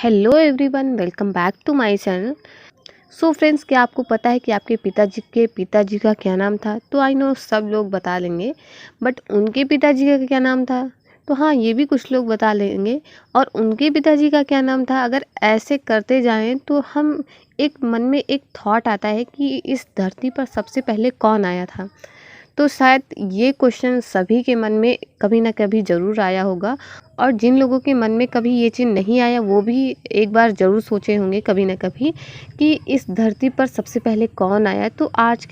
Hello everyone, welcome back to my channel. So friends, क्या आपको पता है कि आपके पिताजी का क्या नाम था? तो आई नो सब लोग बता लेंगे, बट उनके पिताजी का क्या नाम था? तो हाँ, ये भी कुछ लोग बता लेंगे। और उनके पिताजी का क्या नाम था? अगर ऐसे करते जाएं तो हम एक मन में एक थॉट आता है कि इस धरती पर सबसे पहले कौन आया था। तो शायद ये क्वेश्चन सभी के मन में कभी ना कभी ज़रूर आया होगा, और जिन लोगों के मन में कभी ये चीज़ नहीं आया वो भी एक बार ज़रूर सोचे होंगे कभी ना कभी कि इस धरती पर सबसे पहले कौन आया। तो आज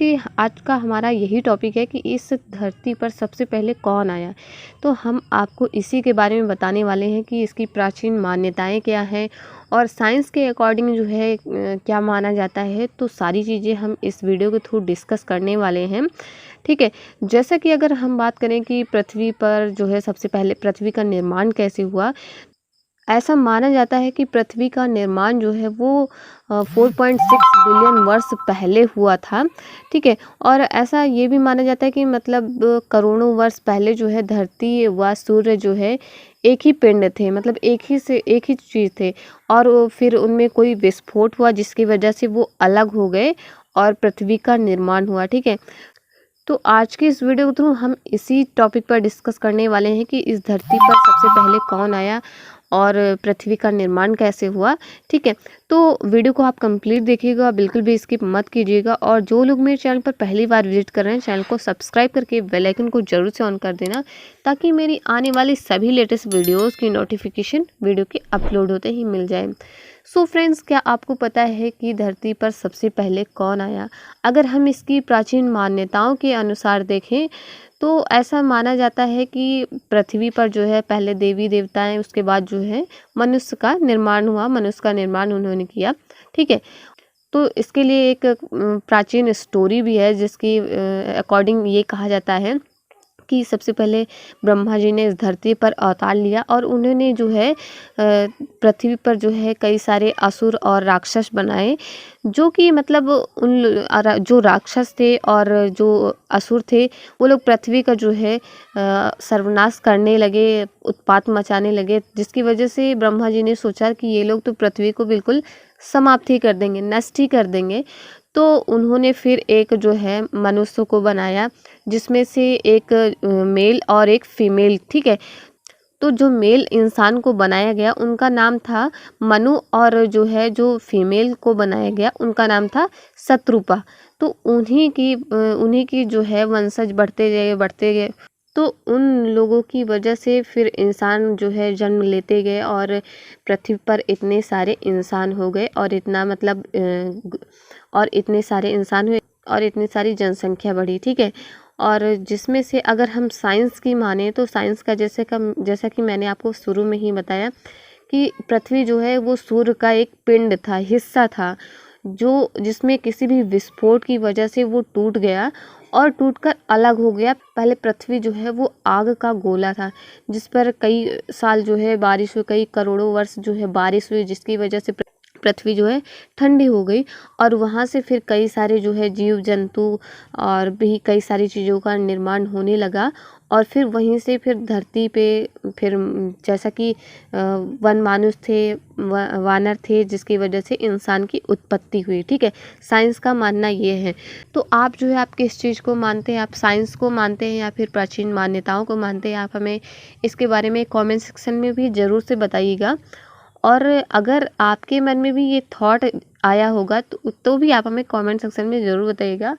का हमारा यही टॉपिक है कि इस धरती पर सबसे पहले कौन आया। तो हम आपको इसी के बारे में बताने वाले हैं कि इसकी प्राचीन मान्यताएं क्या हैं और साइंस के अकॉर्डिंग जो है क्या माना जाता है। तो सारी चीज़ें हम इस वीडियो के थ्रू डिस्कस करने वाले हैं, ठीक है। जैसा कि अगर हम बात करें कि पृथ्वी पर जो है सबसे पहले पृथ्वी का निर्माण कैसे हुआ, ऐसा माना जाता है कि पृथ्वी का निर्माण जो है वो 4.6 बिलियन वर्ष पहले हुआ था, ठीक है। और ऐसा ये भी माना जाता है कि मतलब करोड़ों वर्ष पहले जो है धरती व सूर्य जो है एक ही पिंड थे, मतलब एक ही चीज़ थे। और फिर उनमें कोई विस्फोट हुआ जिसकी वजह से वो अलग हो गए और पृथ्वी का निर्माण हुआ, ठीक है। तो आज के इस वीडियो के थ्रू हम इसी टॉपिक पर डिस्कस करने वाले हैं कि इस धरती पर सबसे पहले कौन आया और पृथ्वी का निर्माण कैसे हुआ, ठीक है। तो वीडियो को आप कंप्लीट देखिएगा, बिल्कुल भी स्किप मत कीजिएगा। और जो लोग मेरे चैनल पर पहली बार विजिट कर रहे हैं, चैनल को सब्सक्राइब करके बेल आइकन को जरूर से ऑन कर देना, ताकि मेरी आने वाली सभी लेटेस्ट वीडियोज़ की नोटिफिकेशन वीडियो के अपलोड होते ही मिल जाए। सो फ्रेंड्स, क्या आपको पता है कि धरती पर सबसे पहले कौन आया? अगर हम इसकी प्राचीन मान्यताओं के अनुसार देखें तो ऐसा माना जाता है कि पृथ्वी पर जो है पहले देवी देवताएं, उसके बाद जो है मनुष्य का निर्माण हुआ, मनुष्य का निर्माण उन्होंने किया, ठीक है। तो इसके लिए एक प्राचीन स्टोरी भी है जिसकी अकॉर्डिंग ये कहा जाता है कि सबसे पहले ब्रह्मा जी ने इस धरती पर अवतार लिया और उन्होंने जो है पृथ्वी पर जो है कई सारे असुर और राक्षस बनाए, जो कि मतलब जो राक्षस थे और जो असुर थे वो लोग पृथ्वी का जो है सर्वनाश करने लगे, उत्पात मचाने लगे, जिसकी वजह से ब्रह्मा जी ने सोचा कि ये लोग तो पृथ्वी को बिल्कुल समाप्त ही कर देंगे, नष्ट ही कर देंगे। तो उन्होंने फिर एक जो है मनुष्य को बनाया, जिसमें से एक मेल और एक फीमेल, ठीक है। तो जो मेल इंसान को बनाया गया उनका नाम था मनु, और जो है जो फीमेल को बनाया गया उनका नाम था शत्रुपा। तो उन्हीं की जो है वंशज बढ़ते गए। तो उन लोगों की वजह से फिर इंसान जो है जन्म लेते गए और पृथ्वी पर इतने सारे इंसान हो गए, और इतना मतलब और इतने सारे इंसान हुए और इतनी सारी जनसंख्या बढ़ी, ठीक है। और जिसमें से अगर हम साइंस की माने तो साइंस का जैसा कि मैंने आपको शुरू में ही बताया कि पृथ्वी जो है वो सूर्य का एक पिंड था, हिस्सा था, जो जिसमें किसी भी विस्फोट की वजह से वो टूट गया और टूटकर अलग हो गया। पहले पृथ्वी जो है वो आग का गोला था, जिस पर कई साल जो है बारिश हुई, कई करोड़ों वर्ष जो है बारिश हुई, जिसकी वजह से पृथ्वी जो है ठंडी हो गई। और वहाँ से फिर कई सारे जो है जीव जंतु और भी कई सारी चीज़ों का निर्माण होने लगा। और फिर वहीं से फिर धरती पे फिर जैसा कि वन मानुष थे, वानर थे, जिसकी वजह से इंसान की उत्पत्ति हुई, ठीक है। साइंस का मानना ये है। तो आप जो है आप किस चीज़ को मानते हैं? आप साइंस को मानते हैं या फिर प्राचीन मान्यताओं को मानते हैं? आप हमें इसके बारे में कमेंट सेक्शन में भी ज़रूर से बताइएगा। और अगर आपके मन में भी ये थॉट आया होगा तो भी आप हमें कमेंट सेक्शन में ज़रूर बताइएगा।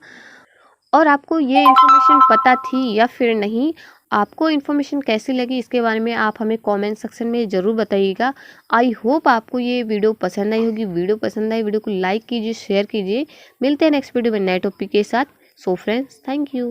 और आपको ये इन्फॉर्मेशन पता थी या फिर नहीं, आपको इन्फॉर्मेशन कैसी लगी इसके बारे में आप हमें कमेंट सेक्शन में ज़रूर बताइएगा। आई होप आपको ये वीडियो पसंद आई होगी। वीडियो पसंद आई, वीडियो को लाइक कीजिए, शेयर कीजिए। मिलते हैं नेक्स्ट वीडियो में नए टॉपिक के साथ। So friends, thank you.